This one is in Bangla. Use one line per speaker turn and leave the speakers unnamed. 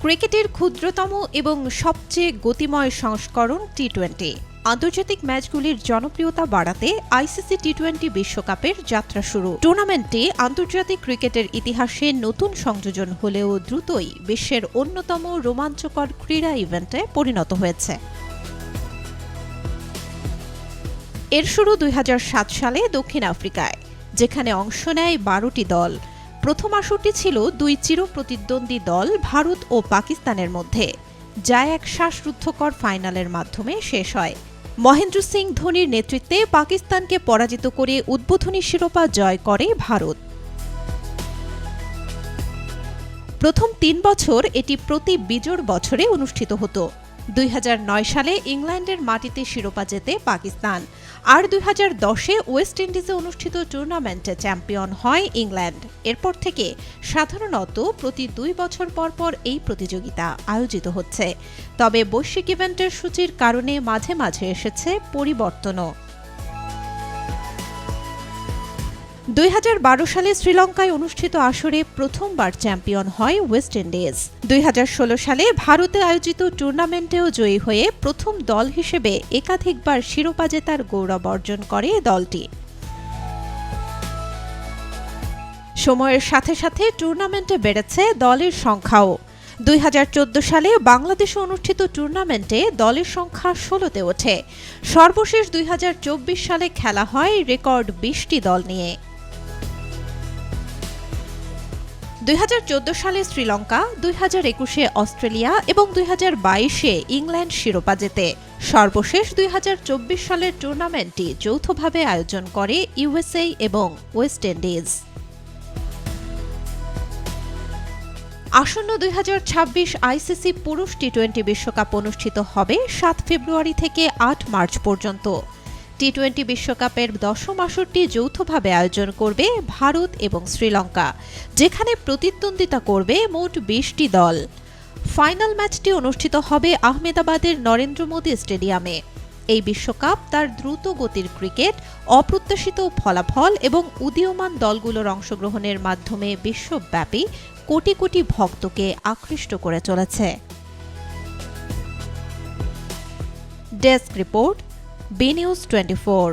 ক্রিকেটের ক্ষুদ্রতম এবং সবচেয়ে গতিময় সংস্করণ টি-20। আন্তর্জাতিক ম্যাচগুলির জনপ্রিয়তা বাড়াতে আইসিসি টি-20 বিশ্বকাপের যাত্রা শুরু। টুর্নামেন্টটি আন্তর্জাতিক ক্রিকেটের ইতিহাসে নতুন সংযোজন হলেও দ্রুতই বিশ্বের অন্যতম রোমাঞ্চকর ক্রীড়া ইভেন্টে পরিণত হয়েছে। এর শুরু 2007 সালে দক্ষিণ আফ্রিকায়, যেখানে অংশ নেয় 12টি দল। প্রথম আসরটি ছিল দুই চিরপ্রতিদ্বন্দ্বী দল ভারত ও পাকিস্তানের মধ্যে, যা এক শ্বাসরুদ্ধকর ফাইনালের মাধ্যমে শেষ হয়। মহেন্দ্র সিং ধোনির নেতৃত্বে পাকিস্তানকে পরাজিত করে উদ্বোধনী শিরোপা জয় করে ভারত। প্রথম 3 বছর এটি প্রতি বিজোড় বছরে অনুষ্ঠিত হতো। 2009 সালে ইংল্যান্ডের মাটিতে শিরোপা জেতে পাকিস্তান, আর 2010-এ ওয়েস্ট ইন্ডিজে অনুষ্ঠিত টুর্নামেন্টে চ্যাম্পিয়ন হয় ইংল্যান্ড। এরপর থেকে সাধারণত প্রতি 2 বছর পর পর এই প্রতিযোগিতা আয়োজিত হচ্ছে, তবে বৈশ্বিক ইভেন্টের সূচির কারণে মাঝে মাঝে এসেছে পরিবর্তনও। 2012 সালে শ্রীলঙ্কায় অনুষ্ঠিত আসরে প্রথমবার চ্যাম্পিয়ন হয় ওয়েস্ট ইন্ডিজ। 2016 সালে ভারতে আয়োজিত টুর্নামেন্টেও জয়ী হয়ে প্রথম দল হিসেবে একাধিকবার শিরোপা জেতার গৌরব অর্জন করে দলটি। সময়ের সাথে সাথে টুর্নামেন্টে বেড়েছে দলের সংখ্যাও। 2014 সালে বাংলাদেশে অনুষ্ঠিত টুর্নামেন্টে দলের সংখ্যা 16তে ওঠে। সর্বশেষ 2024 সালে খেলা হয় রেকর্ড 20টি দল নিয়ে। 2014 সালে শ্রীলঙ্কা, 2021-এ অস্ট্রেলিয়া এবং 2022-এ ইংল্যান্ড শিরোপা জেতে। সর্বশেষ 2024 সালের টুর্নামেন্টটি যৌথভাবে আয়োজন করে ইউএসএ এবং ওয়েস্ট ইন্ডিজ। আসন্ন 2026 আইসিসি পুরুষ টি-20 বিশ্বকাপ অনুষ্ঠিত হবে 7 ফেব্রুয়ারি থেকে 8 মার্চ পর্যন্ত। টি-20 বিশ্বকাপের 10ম আসরটি যৌথভাবে আয়োজন করবে ভারত এবং শ্রীলঙ্কা, যেখানে প্রতিদ্বন্দ্বিতা করবে মোট 20টি দল। ফাইনাল ম্যাচটি অনুষ্ঠিত হবে আহমেদাবাদের নরেন্দ্র মোদী স্টেডিয়ামে। এই বিশ্বকাপ তার দ্রুত গতির ক্রিকেট, অপ্রত্যাশিত ফলাফল এবং উদীয়মান দলগুলোর অংশগ্রহণের মাধ্যমে বিশ্বব্যাপী কোটি কোটি ভক্তকে আকৃষ্ট করে চলেছে। Desk report, B News 24।